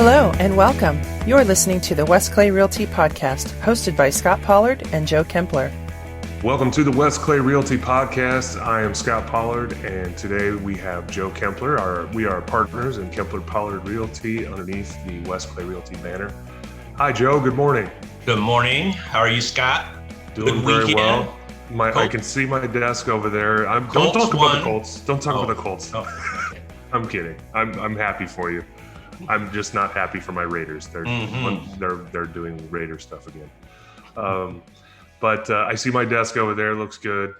Hello and welcome. You're listening to the West Clay Realty Podcast, hosted by Scott Pollard and Joe Kempler. Welcome to the West Clay Realty Podcast. I am Scott Pollard, and today we have Joe Kempler. We are partners in Kempler Pollard Realty underneath the West Clay Realty banner. Hi, Joe. Good morning. Good morning. How are you, Scott? Doing very well. I can see my desk over there. Don't talk about the Colts. Don't talk about the Colts. Oh. I'm kidding. I'm happy for you. I'm just not happy for my Raiders. They're doing Raider stuff again. But I see my desk over there. Looks good.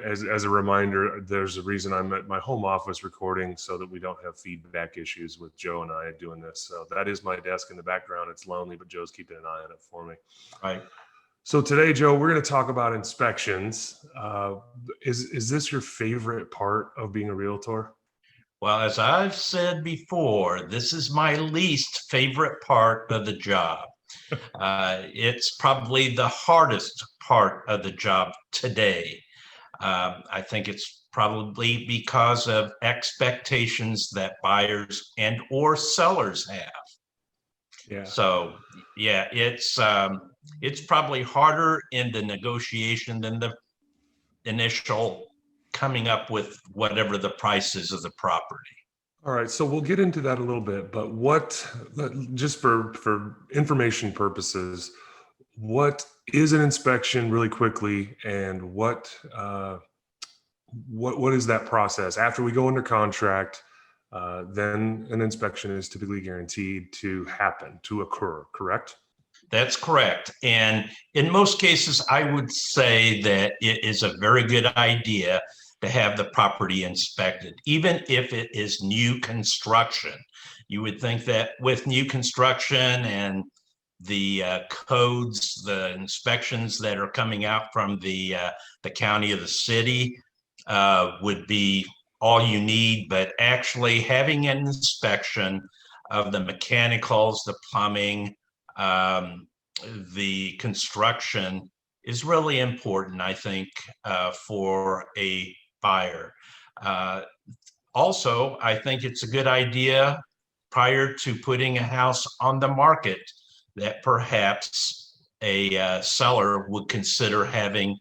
As a reminder, there's a reason I'm at my home office recording so that we don't have feedback issues with Joe and I doing this. So that is my desk in the background. It's lonely, but Joe's keeping an eye on it for me. Right. So today, Joe, we're going to talk about inspections. Is this your favorite part of being a realtor? Well, as I've said before, this is my least favorite part of the job. It's probably the hardest part of the job today. I think it's probably because of expectations that buyers and or sellers have. Yeah. So, yeah, it's probably harder in the negotiation than the initial coming up with whatever the price is of the property. All right, so we'll get into that a little bit, but just for information purposes, what is an inspection really quickly, and what is that process? After we go under contract, then an inspection is typically guaranteed to occur, correct? That's correct. And in most cases, I would say that it is a very good idea to have the property inspected, even if it is new construction. You would think that with new construction and the codes, the inspections that are coming out from the county or the city would be all you need, but actually having an inspection of the mechanicals, the plumbing, the construction is really important, I think, for a buyer. Also, I think it's a good idea prior to putting a house on the market that perhaps a seller would consider having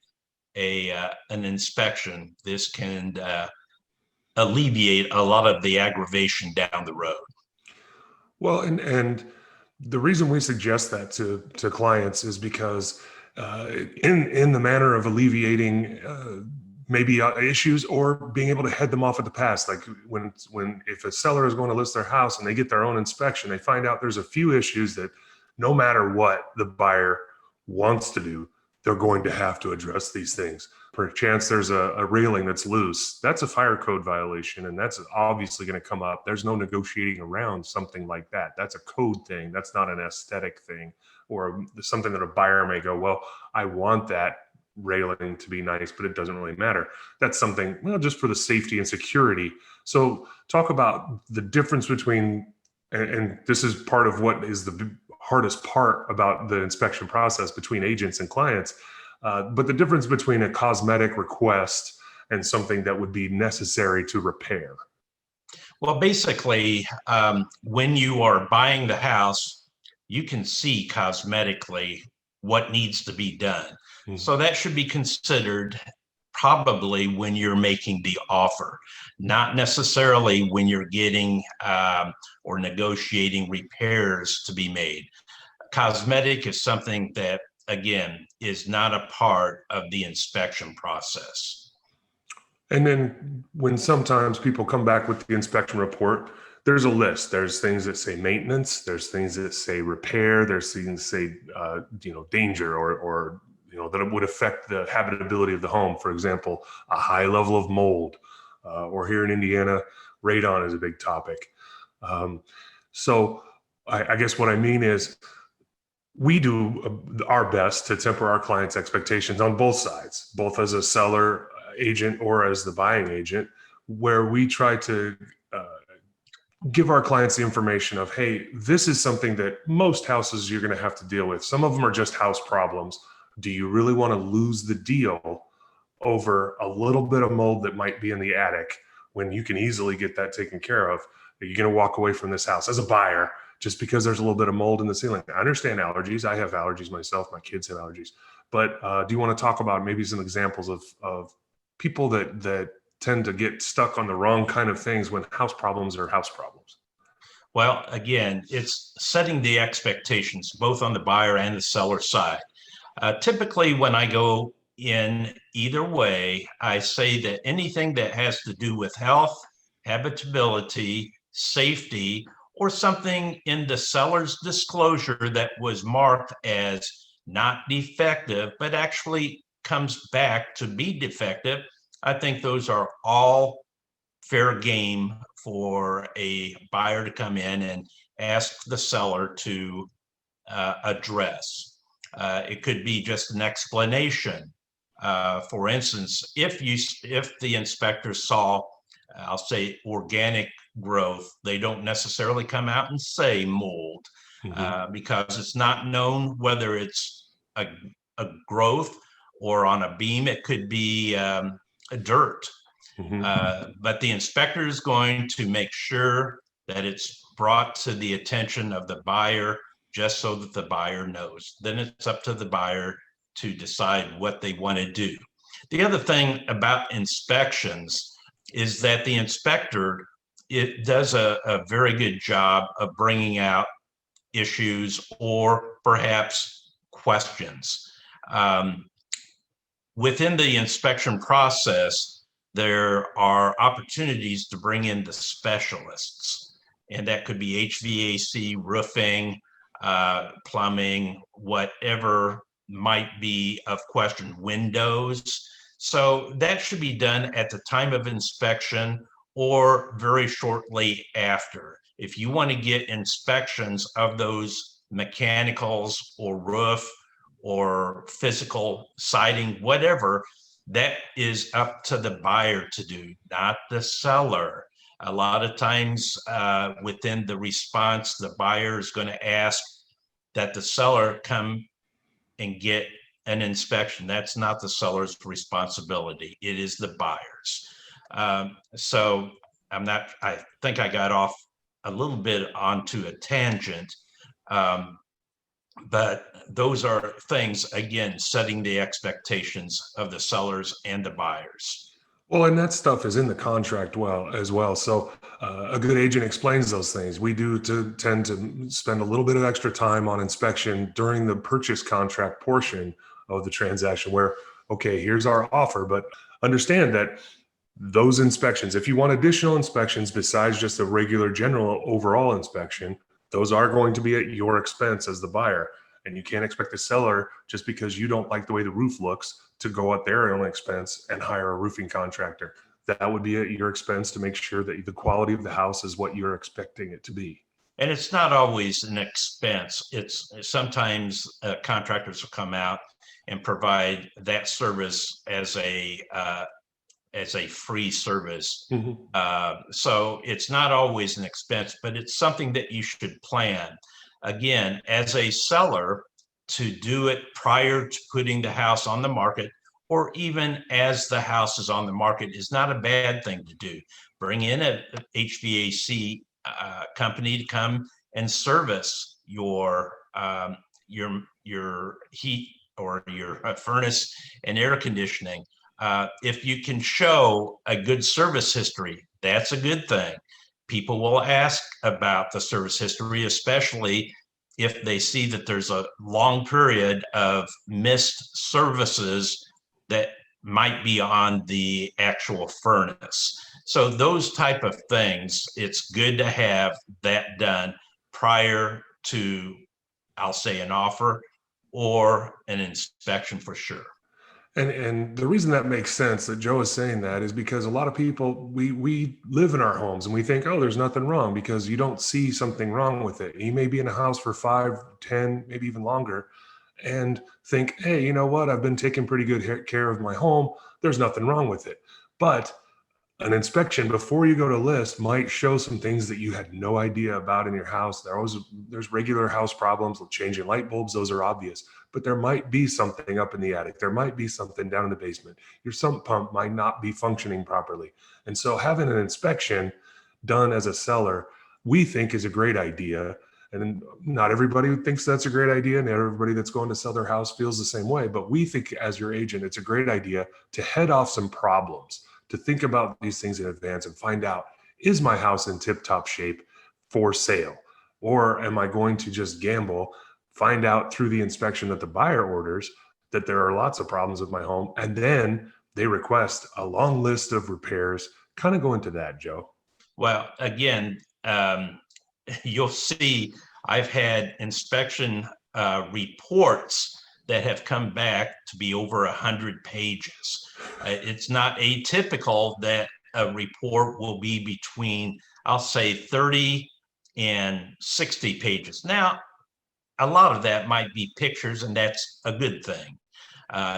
an inspection. This can alleviate a lot of the aggravation down the road. Well, and the reason we suggest that to clients is because in the manner of alleviating maybe issues or being able to head them off at the pass. Like if a seller is going to list their house and they get their own inspection, they find out there's a few issues that no matter what the buyer wants to do, they're going to have to address these things. Perchance there's a railing that's loose. That's a fire code violation, and that's obviously going to come up. There's no negotiating around something like that. That's a code thing. That's not an aesthetic thing or something that a buyer may go, well, I want that railing to be nice, but it doesn't really matter. That's something, well, just for the safety and security. So talk about the difference between, and this is part of what is the hardest part about the inspection process between agents and clients, but the difference between a cosmetic request and something that would be necessary to repair. Well, basically, when you are buying the house, you can see cosmetically what needs to be done. Mm-hmm. So that should be considered probably when you're making the offer, not necessarily when you're getting or negotiating repairs to be made. Cosmetic is something that, again, is not a part of the inspection process. And then when sometimes people come back with the inspection report, there's a list. There's things that say maintenance. There's things that say repair. There's things that say, danger or that it would affect the habitability of the home. For example, a high level of mold, or here in Indiana, radon is a big topic. So I guess what I mean is we do our best to temper our clients' expectations on both sides, both as a seller agent or as the buying agent, where we try to give our clients the information of, hey, this is something that most houses you're going to have to deal with. Some of them are just house problems. Do you really want to lose the deal over a little bit of mold that might be in the attic when you can easily get that taken care of? Are you going to walk away from this house as a buyer just because there's a little bit of mold in the ceiling. I understand allergies. I have allergies myself. My kids have allergies. But do you want to talk about maybe some examples of people that tend to get stuck on the wrong kind of things when house problems are house problems? Well, again, it's setting the expectations both on the buyer and the seller side. Typically, when I go in either way, I say that anything that has to do with health, habitability, safety, or something in the seller's disclosure that was marked as not defective, but actually comes back to be defective, I think those are all fair game for a buyer to come in and ask the seller to address. It could be just an explanation. For instance, if the inspector saw, I'll say, organic growth, they don't necessarily come out and say mold, because it's not known whether it's a growth or on a beam. It could be a dirt. But the inspector is going to make sure that it's brought to the attention of the buyer, just so that the buyer knows. Then it's up to the buyer to decide what they want to do. The other thing about inspections is that the inspector, it does a very good job of bringing out issues or perhaps questions. Within the inspection process, there are opportunities to bring in the specialists, and that could be HVAC, roofing, plumbing, whatever might be of question, windows. So that should be done at the time of inspection or very shortly after. If you want to get inspections of those mechanicals or roof or physical siding, whatever, that is up to the buyer to do, not the seller. A lot of times within the response, the buyer is going to ask that the seller come and get an inspection. That's not the seller's responsibility. It is the buyer's. So I think I got off a little bit onto a tangent. But those are things, again, setting the expectations of the sellers and the buyers. Well, and that stuff is in the contract as well. So a good agent explains those things. We tend to spend a little bit of extra time on inspection during the purchase contract portion of the transaction where, okay, here's our offer, but understand that those inspections, if you want additional inspections besides just a regular general overall inspection, those are going to be at your expense as the buyer. And you can't expect the seller, just because you don't like the way the roof looks, to go at their own expense and hire a roofing contractor. That would be at your expense to make sure that the quality of the house is what you're expecting it to be. And it's not always an expense. It's sometimes contractors will come out and provide that service as a free service. So it's not always an expense, but it's something that you should plan. Again, as a seller, to do it prior to putting the house on the market, or even as the house is on the market, is not a bad thing to do. Bring in an HVAC company to come and service your heat or your furnace and air conditioning. If you can show a good service history, that's a good thing. People will ask about the service history, especially if they see that there's a long period of missed services that might be on the actual furnace. So those type of things, it's good to have that done prior to, I'll say, an offer or an inspection for sure. And the reason that makes sense that Joe is saying that is because a lot of people, we live in our homes and we think, oh, there's nothing wrong, because you don't see something wrong with it. You may be in a house for 5, 10, maybe even longer, and think, hey, you know what? I've been taking pretty good care of my home. There's nothing wrong with it. But an inspection before you go to list might show some things that you had no idea about in your house. There's regular house problems with changing light bulbs. Those are obvious, but there might be something up in the attic. There might be something down in the basement. Your sump pump might not be functioning properly. And so having an inspection done as a seller, we think, is a great idea. And not everybody thinks that's a great idea. Not everybody that's going to sell their house feels the same way. But we think as your agent, it's a great idea to head off some problems, to think about these things in advance and find out, is my house in tip-top shape for sale? Or am I going to just gamble, find out through the inspection that the buyer orders that there are lots of problems with my home, and then they request a long list of repairs? Kind of go into that, Joe. Well, again, you'll see I've had inspection reports that have come back to be over 100 pages. It's not atypical that a report will be between, I'll say, 30 and 60 pages. Now, a lot of that might be pictures, and that's a good thing.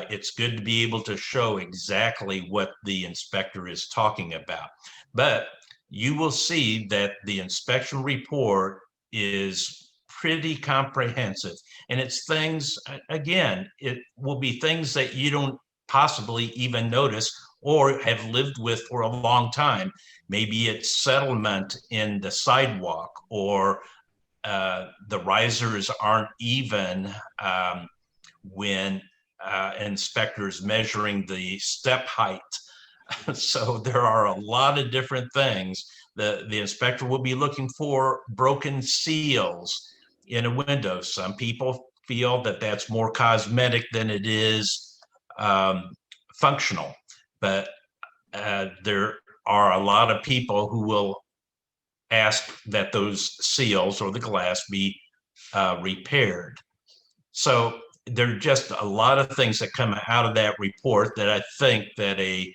It's good to be able to show exactly what the inspector is talking about. But you will see that the inspection report is pretty comprehensive. And it's things, again, it will be things that you don't possibly even notice or have lived with for a long time. Maybe it's settlement in the sidewalk, or the risers aren't even when inspectors measuring the step height. So there are a lot of different things. The inspector will be looking for broken seals in a window. Some people feel that that's more cosmetic than it is functional. But there are a lot of people who will ask that those seals or the glass be repaired. So there are just a lot of things that come out of that report that I think that a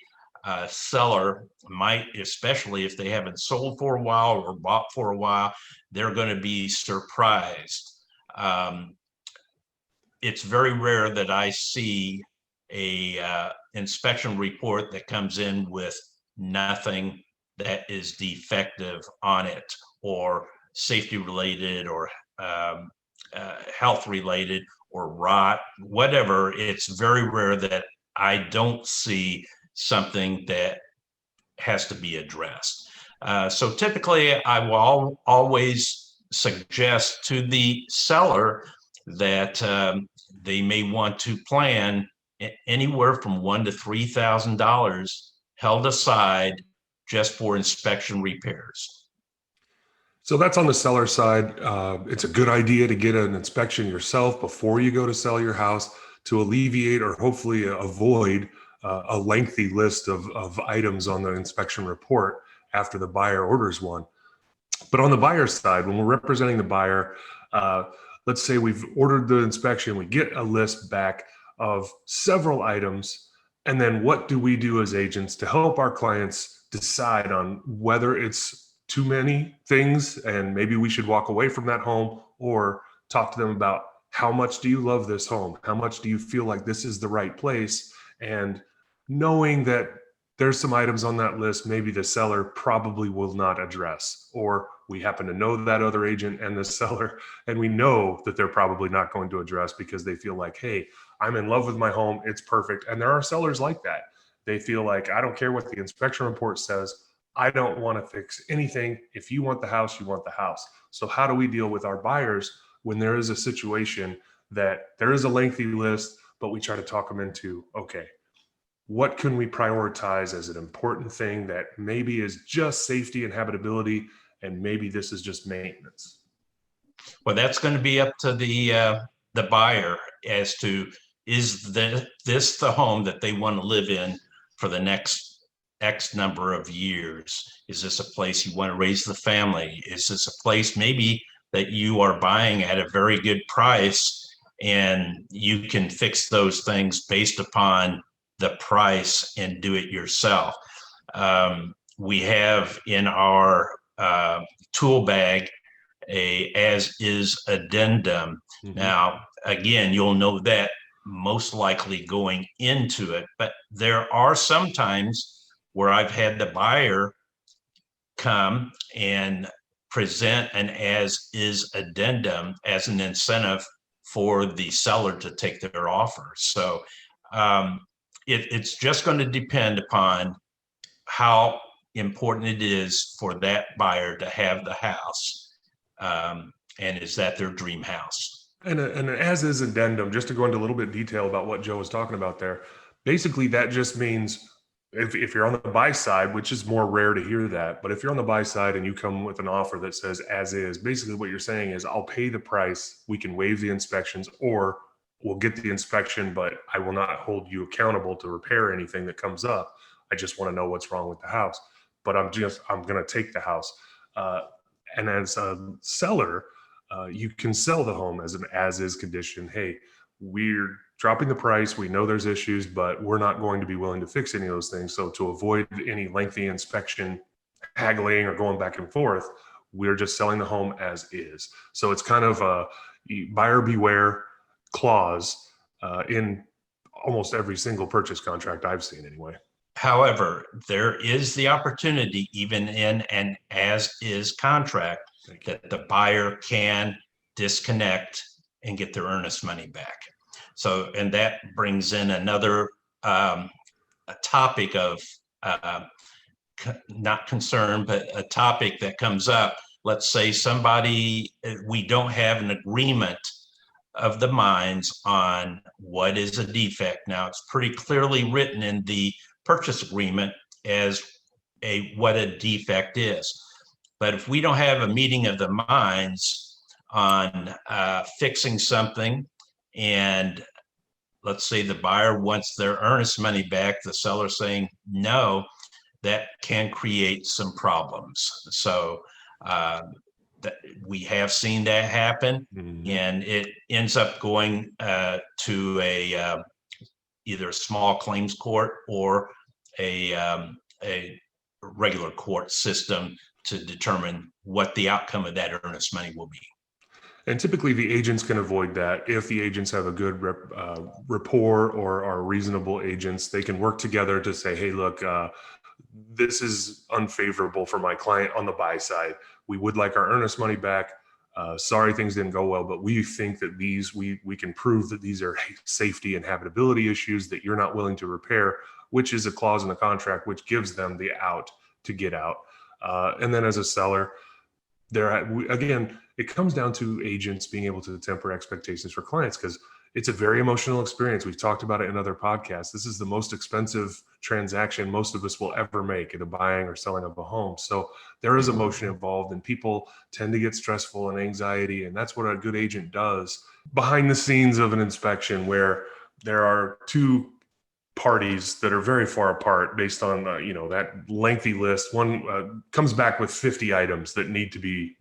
seller might, especially if they haven't sold for a while or bought for a while, they're going to be surprised. It's very rare that I see a inspection report that comes in with nothing that is defective on it, or safety related, or health related, or rot, whatever. It's very rare that I don't see something that has to be addressed. So typically I will always suggest to the seller that they may want to plan anywhere from $1,000 to $3,000 held aside just for inspection repairs. So that's on the seller side. It's a good idea to get an inspection yourself before you go to sell your house, to alleviate or hopefully avoid a lengthy list of items on the inspection report after the buyer orders one. But on the buyer side, when we're representing the buyer, let's say we've ordered the inspection, we get a list back of several items, and then what do we do as agents to help our clients decide on whether it's too many things and maybe we should walk away from that home, or talk to them about how much do you love this home? How much do you feel like this is the right place? And knowing that there's some items on that list maybe the seller probably will not address, or we happen to know that other agent and the seller, and we know that they're probably not going to address because they feel like, hey, I'm in love with my home, it's perfect. And there are sellers like that. They feel like, I don't care what the inspection report says, I don't want to fix anything. If you want the house, you want the house. So how do we deal with our buyers when there is a situation that there is a lengthy list, but we try to talk them into, okay, what can we prioritize as an important thing that maybe is just safety and habitability, and maybe this is just maintenance? Well, that's going to be up to the buyer as to, is this the home that they want to live in for the next X number of years? Is this a place you want to raise the family? Is this a place maybe that you are buying at a very good price and you can fix those things based upon the price and do it yourself? We have in our tool bag a as is addendum. Mm-hmm. Now, again, you'll know that most likely going into it, but there are some times where I've had the buyer come and present an as-is addendum as an incentive for the seller to take their offer. So it's just going to depend upon how important it is for that buyer to have the house. And is that their dream house? And an as is addendum, just to go into a little bit of detail about what Joe was talking about there. Basically, that just means if you're on the buy side, which is more rare to hear that, but if you're on the buy side and you come with an offer that says as is, basically what you're saying is I'll pay the price, we can waive the inspections, or we'll get the inspection, but I will not hold you accountable to repair anything that comes up. I just want to know what's wrong with the house, but I'm going to take the house. And as a seller, you can sell the home as an as-is condition. Hey, we're dropping the price. We know there's issues, but we're not going to be willing to fix any of those things. So to avoid any lengthy inspection, haggling, or going back and forth, we're just selling the home as is. So it's kind of a buyer beware clause in almost every single purchase contract I've seen anyway. However, there is the opportunity, even in an as-is contract, that the buyer can disconnect and get their earnest money back. So, and that brings in another a topic of not concern, but a topic that comes up. Let's say we don't have an agreement of the minds on what is a defect. Now, it's pretty clearly written in the purchase agreement as what a defect is. But if we don't have a meeting of the minds on fixing something, and let's say the buyer wants their earnest money back, the seller saying no, that can create some problems. So we have seen that happen, and it ends up going to either a small claims court or a regular court system to determine what the outcome of that earnest money will be. And typically the agents can avoid that. If the agents have a good rapport or are reasonable agents, they can work together to say, hey, look, this is unfavorable for my client on the buy side. We would like our earnest money back. Sorry, things didn't go well, but we think that we can prove that these are safety and habitability issues that you're not willing to repair, which is a clause in the contract, which gives them the out to get out. And then as a seller, again, it comes down to agents being able to temper expectations for clients, because it's a very emotional experience. We've talked about it in other podcasts. This is the most expensive transaction most of us will ever make in a buying or selling of a home. So there is emotion involved, and people tend to get stressful and anxiety. And that's what a good agent does behind the scenes of an inspection, where there are two parties that are very far apart based on that lengthy list. One comes back with 50 items that need to be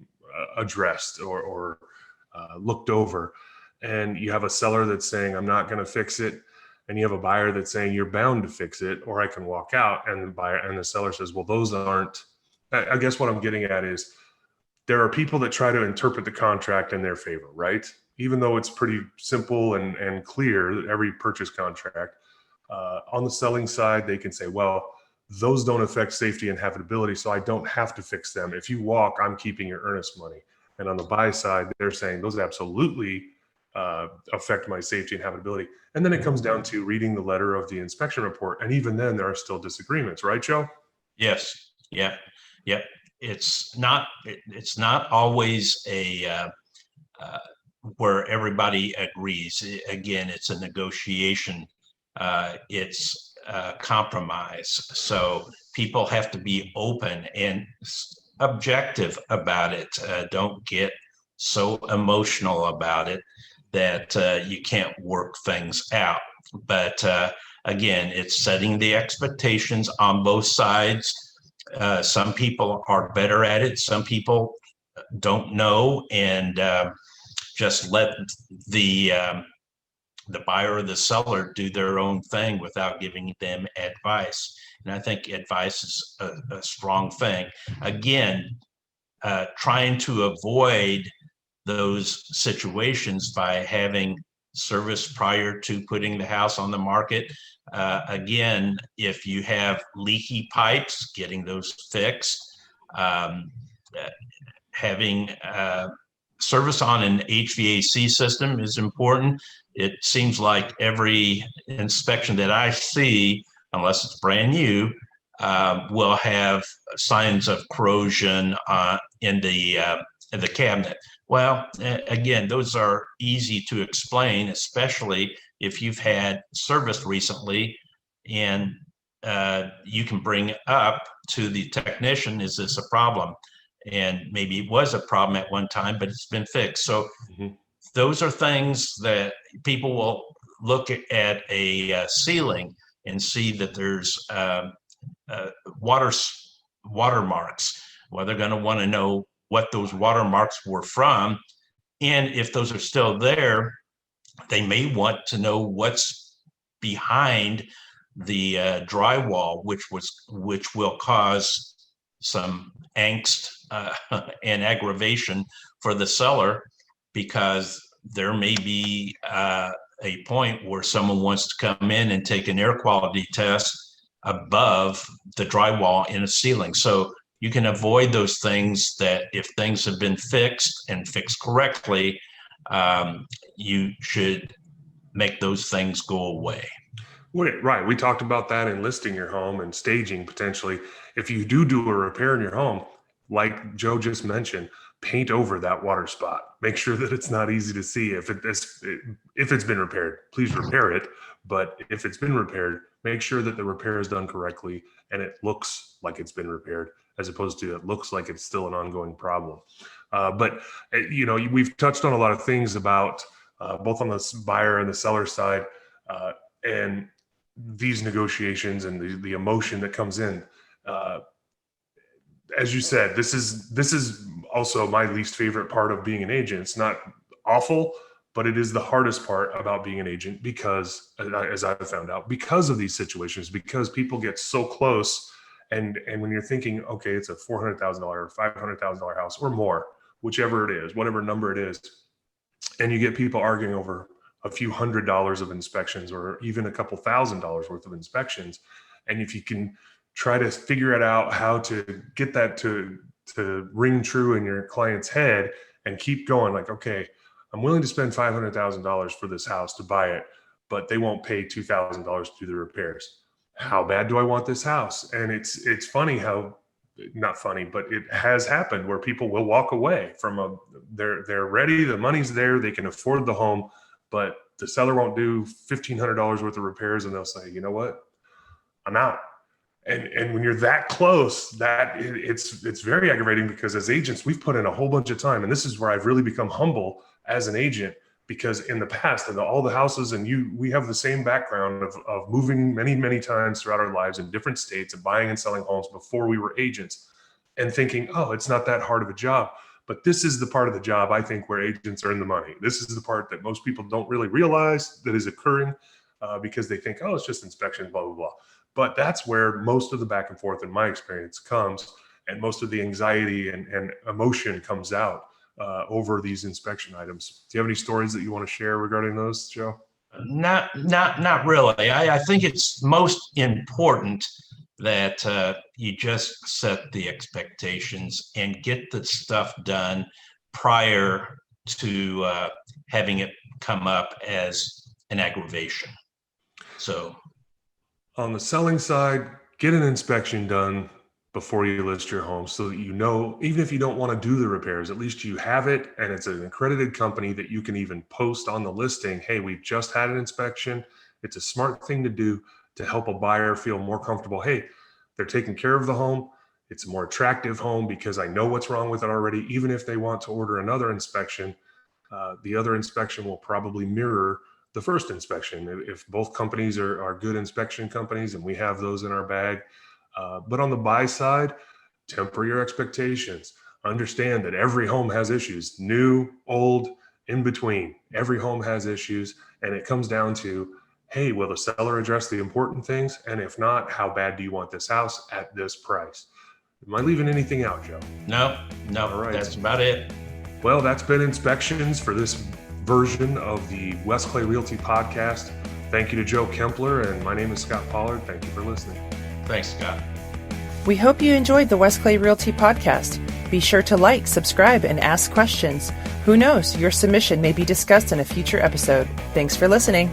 addressed or looked over, and you have a seller that's saying I'm not going to fix it, and you have a buyer that's saying you're bound to fix it or I can walk out, and the seller says, well, those aren't. I guess what I'm getting at is there are people that try to interpret the contract in their favor, right? Even though it's pretty simple and clear, every purchase contract. On the selling side, they can say, well, those don't affect safety and habitability, so I don't have to fix them. If you walk, I'm keeping your earnest money. And on the buy side, they're saying those absolutely affect my safety and habitability. And then it comes down to reading the letter of the inspection report. And even then, there are still disagreements, right, Joe? Yes. Yeah. Yep. It's not always where everybody agrees. Again, it's a negotiation. It's compromise. So people have to be open and objective about it. Don't get so emotional about it that you can't work things out. But again, it's setting the expectations on both sides. Some people are better at it. Some people don't know, and just let the buyer or the seller do their own thing without giving them advice. And I think advice is a strong thing. Again, trying to avoid those situations by having service prior to putting the house on the market. Again, if you have leaky pipes, getting those fixed, having service on an HVAC system is important. It seems like every inspection that I see, unless it's brand new, will have signs of corrosion in the the cabinet. Well, again, those are easy to explain, especially if you've had service recently, and you can bring up to the technician, is this a problem? And maybe it was a problem at one time, but it's been fixed. So those are things that people will look at a ceiling and see that there's watermarks. Well, they're going to want to know what those watermarks were from. And if those are still there, they may want to know what's behind the drywall, which will cause some angst and aggravation for the seller, because there may be a point where someone wants to come in and take an air quality test above the drywall in a ceiling. So you can avoid those things, that if things have been fixed and fixed correctly, you should make those things go away. Right. We talked about that in listing your home and staging potentially. If you do a repair in your home, like Joe just mentioned, paint over that water spot. Make sure that it's not easy to see. If it's been repaired, please repair it. But if it's been repaired, make sure that the repair is done correctly and it looks like it's been repaired, as opposed to it looks like it's still an ongoing problem. But we've touched on a lot of things about both on the buyer and the seller side, and these negotiations and the emotion that comes in. As you said, this is also my least favorite part of being an agent. It's not awful, but it is the hardest part about being an agent, because, as I've found out, because of these situations, because people get so close, and when you're thinking, okay, it's a $400,000 or $500,000 house or more, whichever it is, whatever number it is, and you get people arguing over a few $100s of inspections or even a couple $1,000s worth of inspections, and if you can try to figure it out how to get that to ring true in your client's head and keep going, like, okay, I'm willing to spend $500,000 for this house to buy it, but they won't pay $2,000 to do the repairs. How bad do I want this house? And it's funny how, not funny, but it has happened where people will walk away from they're ready, the money's there, they can afford the home, but the seller won't do $1,500 worth of repairs, and they'll say, you know what, I'm out. And when you're that close, it's very aggravating, because as agents, we've put in a whole bunch of time. And this is where I've really become humble as an agent, because in the past, and all the houses, and we have the same background of moving many, many times throughout our lives in different states and buying and selling homes before we were agents, and thinking, oh, it's not that hard of a job. But this is the part of the job, I think, where agents earn the money. This is the part that most people don't really realize that is occurring, because they think, oh, it's just inspection, blah, blah, blah. But that's where most of the back and forth, in my experience, comes, and most of the anxiety and emotion comes out over these inspection items. Do you have any stories that you want to share regarding those, Joe? Not really. I think it's most important that you just set the expectations and get the stuff done prior to having it come up as an aggravation. So on the selling side, get an inspection done before you list your home, so that, even if you don't want to do the repairs, at least you have it, and it's an accredited company that you can even post on the listing, hey, we've just had an inspection. It's a smart thing to do to help a buyer feel more comfortable. Hey, they're taking care of the home. It's a more attractive home because I know what's wrong with it already. Even if they want to order another inspection, the other inspection will probably mirror the first inspection, if both companies are good inspection companies, and we have those in our bag. But on the buy side, temper your expectations. Understand that every home has issues, new, old, in between. Every home has issues, and it comes down to, hey, will the seller address the important things? And if not, how bad do you want this house at this price? Am I leaving anything out, Joe? No, All right. That's about it. Well, that's been inspections for this version of the West Clay Realty podcast. Thank you to Joe Kempler, and my name is Scott Pollard. Thank you for listening. Thanks, Scott. We hope you enjoyed the West Clay Realty podcast. Be sure to like, subscribe, and ask questions. Who knows, your submission may be discussed in a future episode. Thanks for listening.